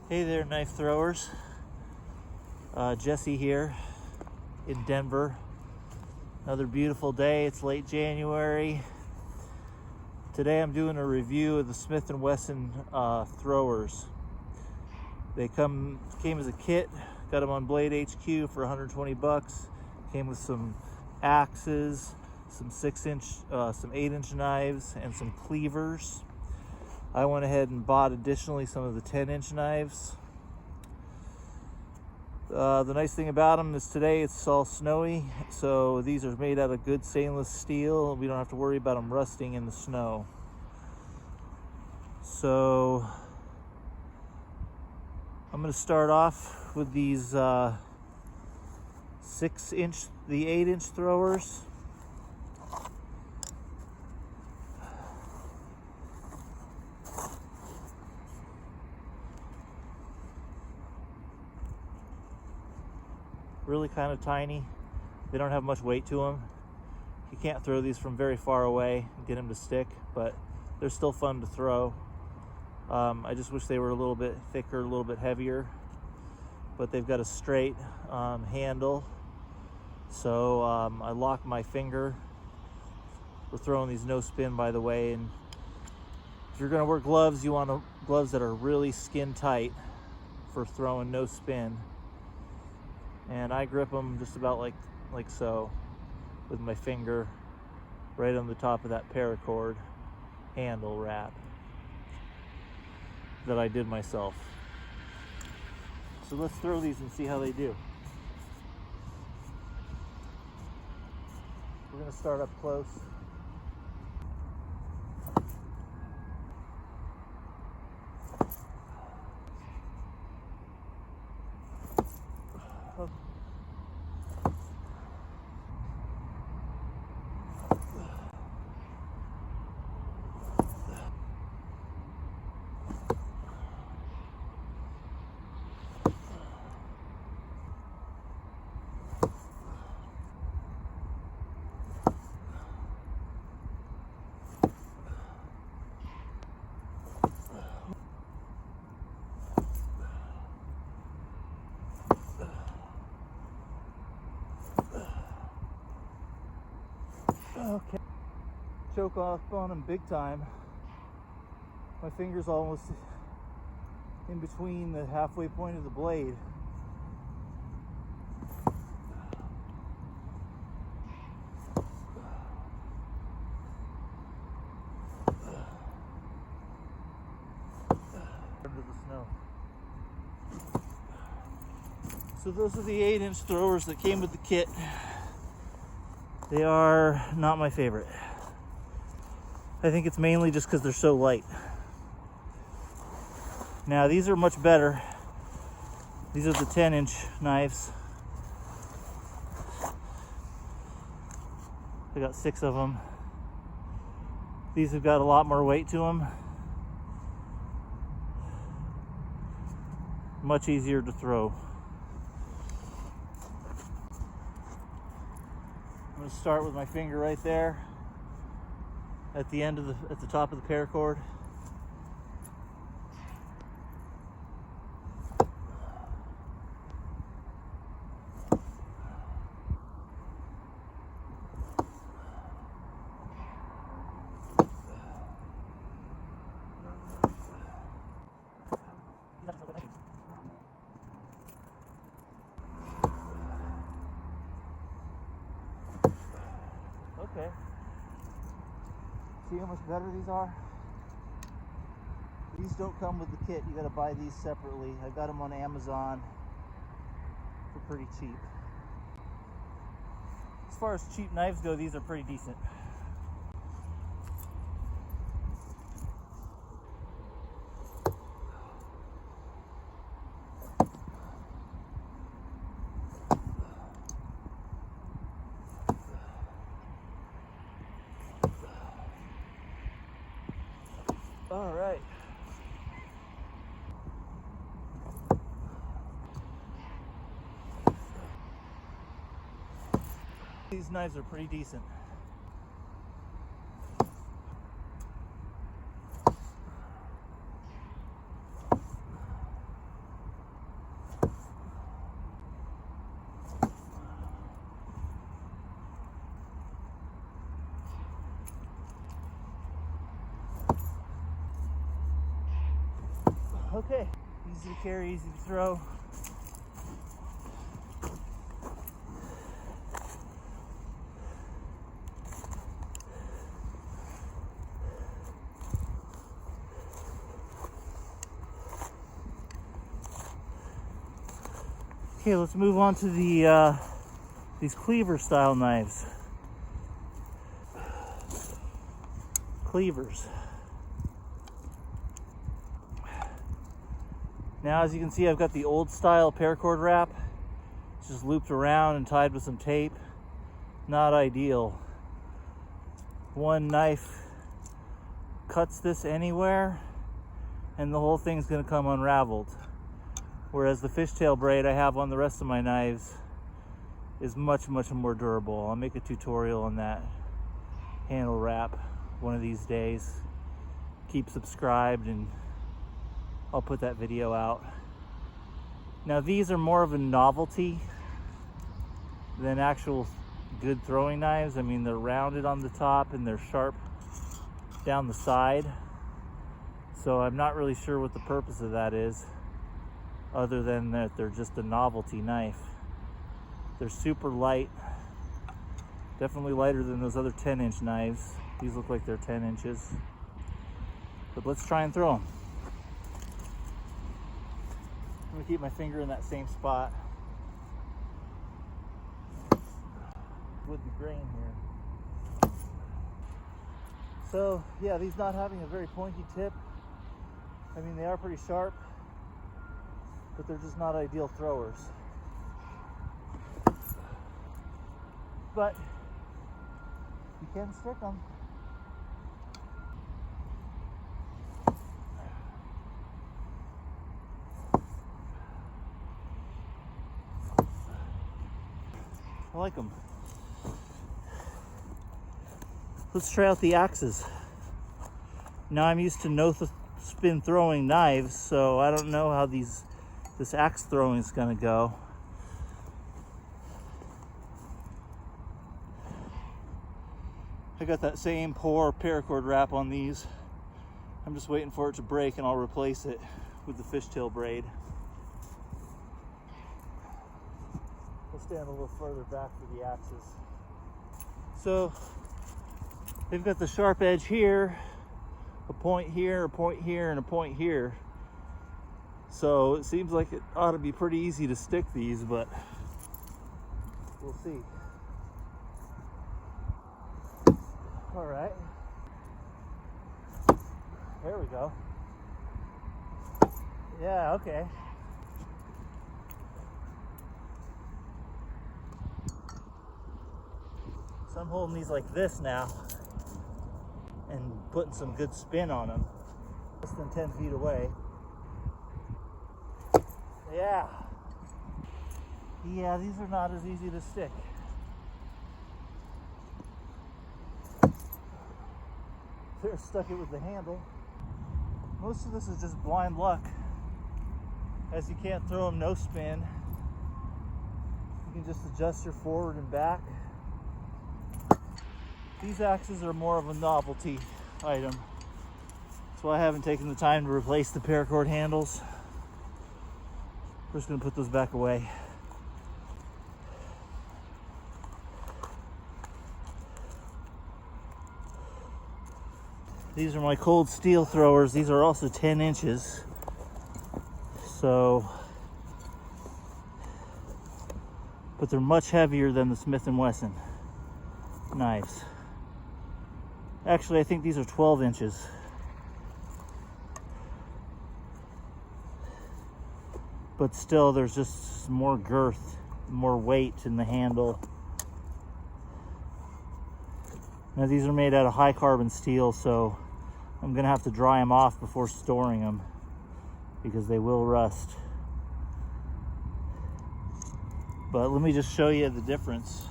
Hey there, knife throwers. Jesse here in Denver. Another beautiful day. It's late January. Today I'm doing a review of the Smith & Wesson throwers. They came as a kit. Got them on Blade HQ for 120 bucks. Came with some axes, some 6-inch, some 8-inch knives, and some cleavers. I went ahead and bought additionally some of the 10-inch knives. The nice thing about them is today it's all snowy, so these are made out of good stainless steel. We don't have to worry about them rusting in the snow. So I'm going to start off with these 6-inch, the 8-inch throwers. Really kind of tiny. They don't have much weight to them. You can't throw these from very far away and get them to stick, but they're still fun to throw. I just wish they were a little bit thicker, a little bit heavier, but they've got a straight handle. So I lock my finger. We're throwing these no spin, by the way, and if you're gonna wear gloves, you want gloves that are really skin tight for throwing no spin. And I grip them just about like so, with my finger right on the top of that paracord handle wrap that I did myself. So let's throw these and see how they do. We're gonna start up close. Okay, choke off on them big time. My finger's almost in between the halfway point of the blade. Into the snow. So those are the 8-inch throwers that came with the kit. They are not my favorite. I think it's mainly just because they're so light. Now these are much better. These are the 10-inch knives. I got 6 of them. These have got a lot more weight to them. Much easier to throw. I'm going to start with my finger right there at the end of at the top of the paracord. Okay. See how much better these are? These don't come with the kit. You got to buy these separately. I got them on Amazon for pretty cheap. As far as cheap knives go, these are pretty decent. All right. These knives are pretty decent. Okay, easy to carry, easy to throw. Okay, let's move on to these cleaver style knives. Cleavers. Now, as you can see, I've got the old style paracord wrap. It's just looped around and tied with some tape. Not ideal. One knife cuts this anywhere and the whole thing's gonna come unraveled. Whereas the fishtail braid I have on the rest of my knives is much more durable. I'll make a tutorial on that handle wrap one of these days. Keep subscribed and I'll put that video out. Now these are more of a novelty than actual good throwing knives. I mean, they're rounded on the top and they're sharp down the side. So I'm not really sure what the purpose of that is, other than that they're just a novelty knife. They're super light, definitely lighter than those other 10-inch knives. These look like they're 10 inches. But let's try and throw them. I'm gonna keep my finger in that same spot. With the grain here. So yeah, these not having a very pointy tip, I mean, they are pretty sharp, but they're just not ideal throwers. But you can stick them. I like them. Let's try out the axes. Now I'm used to no spin throwing knives, so I don't know how this axe throwing is gonna go. I got that same poor paracord wrap on these. I'm just waiting for it to break and I'll replace it with the fishtail braid. We'll stand a little further back for the axes. So they've got the sharp edge here, a point here, a point here, and a point here. So it seems like it ought to be pretty easy to stick these, but we'll see. All right. There we go. Yeah, okay. So I'm holding these like this now and putting some good spin on them. Less than 10 feet away. Yeah. Yeah, these are not as easy to stick. They're stuck it with the handle. Most of this is just blind luck, as you can't throw them no spin. You can just adjust your forward and back. These axes are more of a novelty item. That's why I haven't taken the time to replace the paracord handles. We're just gonna put those back away. These are my cold steel throwers. These are also 10 inches. So, but they're much heavier than the Smith & Wesson knives. Actually, I think these are 12 inches. But still, there's just more girth, more weight in the handle. Now these are made out of high carbon steel, so I'm gonna have to dry them off before storing them because they will rust. But let me just show you the difference.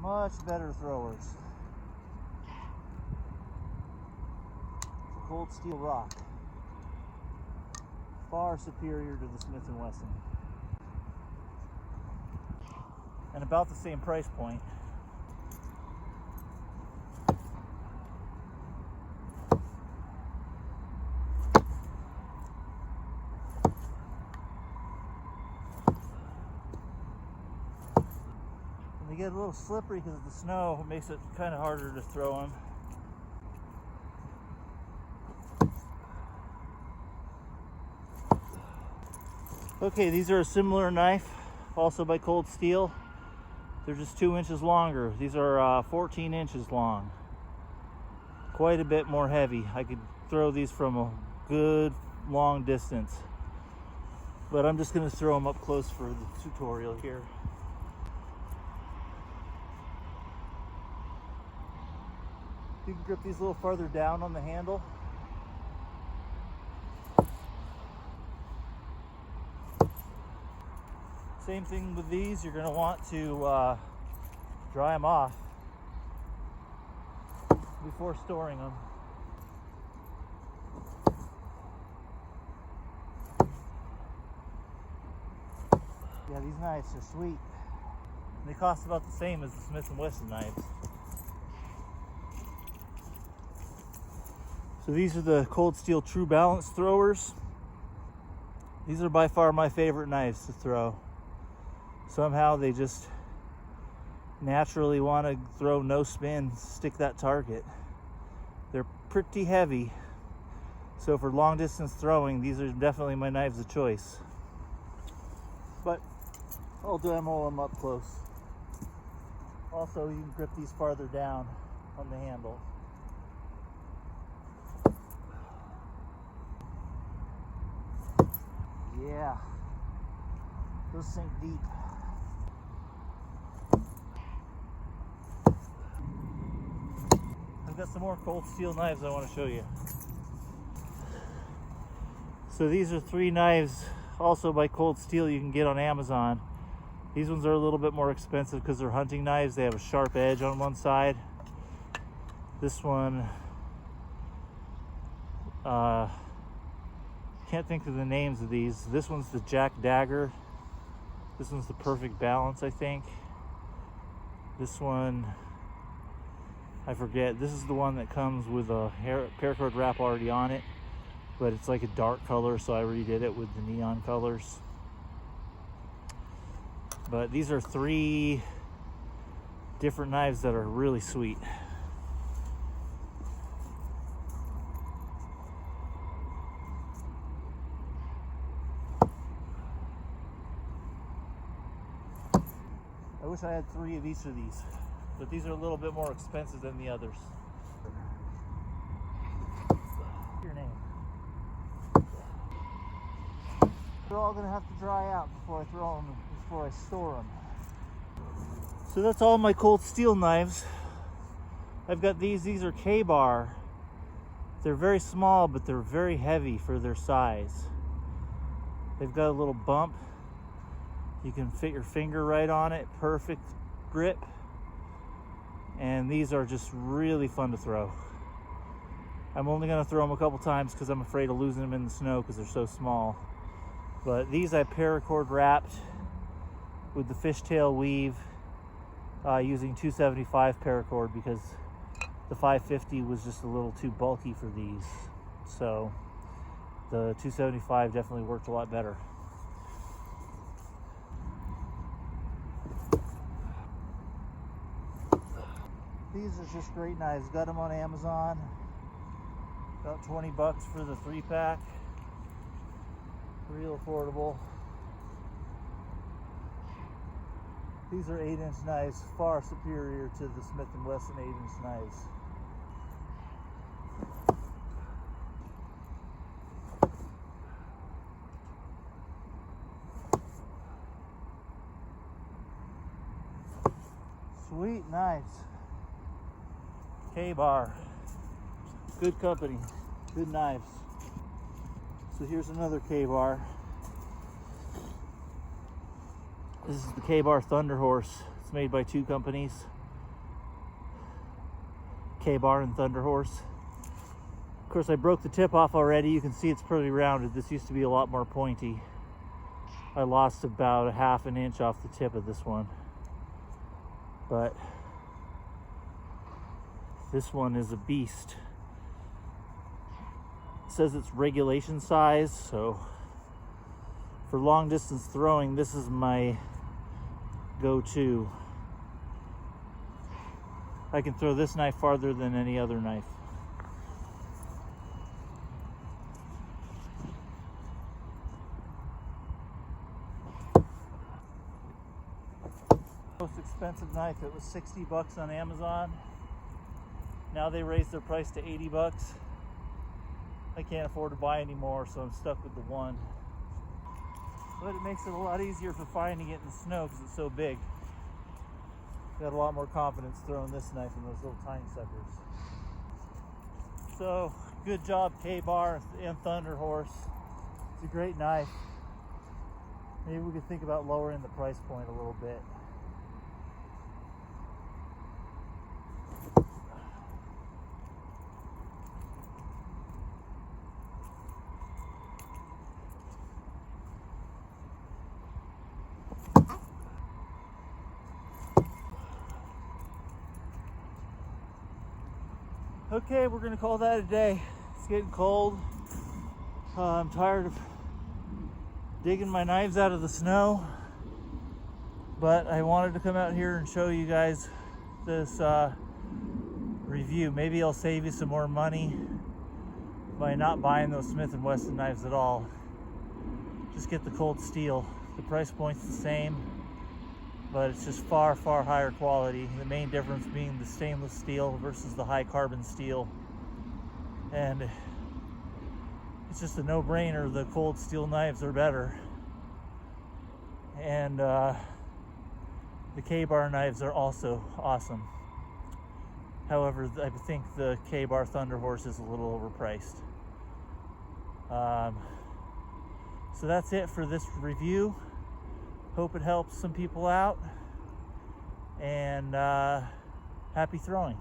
Much better throwers. cold steel rock. Far superior to the Smith & Wesson. And about the same price point. And they get a little slippery because of the snow. It makes it kind of harder to throw them. Okay, these are a similar knife, also by Cold Steel. They're just 2 inches longer. These are 14 inches long. Quite a bit more heavy. I could throw these from a good long distance. But I'm just going to throw them up close for the tutorial here. You can grip these a little farther down on the handle. Same thing with these, you're going to want to dry them off before storing them. Yeah, these knives are sweet. They cost about the same as the Smith & Wesson knives. So these are the Cold Steel True Balance throwers. These are by far my favorite knives to throw. Somehow they just naturally want to throw no spin, stick that target. They're pretty heavy, so for long distance throwing, these are definitely my knives of choice. But I'll demo them up close. Also, you can grip these farther down on the handle. Yeah, those sink deep. I've got some more Cold Steel knives I want to show you. So these are 3 knives also by Cold Steel you can get on Amazon. These ones are a little bit more expensive because they're hunting knives. They have a sharp edge on one side. This one, can't think of the names of these. This one's the Jack Dagger. This one's the Perfect Balance, I think. This one, I forget. This is the one that comes with a paracord wrap already on it, but it's like a dark color, so I redid it with the neon colors. But these are 3 different knives that are really sweet. I wish I had 3 of each of these, but these are a little bit more expensive than the others. Your name. They're all gonna have to dry out before I throw them, before I store them. So that's all my Cold Steel knives. I've got these are K-bar. They're very small, but they're very heavy for their size. They've got a little bump. You can fit your finger right on it, perfect grip. And these are just really fun to throw. I'm only gonna throw them a couple times because I'm afraid of losing them in the snow because they're so small. But these I paracord wrapped with the fishtail weave using 275 paracord because the 550 was just a little too bulky for these. So the 275 definitely worked a lot better. These are just great knives. Got them on Amazon. About 20 bucks for the 3-pack. Real affordable. These are 8-inch knives, far superior to the Smith & Wesson 8-inch knives. Sweet knives. K-bar. Good company. Good knives. So here's another K-bar. This is the K-bar Thunder Horse. It's made by 2 companies. K-bar and Thunder Horse. Of course, I broke the tip off already. You can see it's pretty rounded. This used to be a lot more pointy. I lost about a half an inch off the tip of this one. But this one is a beast. It says it's regulation size, so for long distance throwing, this is my go-to. I can throw this knife farther than any other knife. Most expensive knife, it was 60 bucks on Amazon. Now they raised their price to 80 bucks. I can't afford to buy anymore, so I'm stuck with the one. But it makes it a lot easier for finding it in the snow because it's so big. Got a lot more confidence throwing this knife than those little tiny suckers. So, good job, K-Bar and Thunder Horse. It's a great knife. Maybe we could think about lowering the price point a little bit. Okay, we're gonna call that a day. It's getting cold. I'm tired of digging my knives out of the snow, but I wanted to come out here and show you guys this review. Maybe I'll save you some more money by not buying those Smith & Wesson knives at all. Just get the cold steel. The price point's the same, but it's just far, far higher quality. The main difference being the stainless steel versus the high carbon steel. And it's just a no-brainer. The cold steel knives are better. And the K-Bar knives are also awesome. However, I think the K-Bar Thunder Horse is a little overpriced. So that's it for this review. Hope it helps some people out, and happy throwing.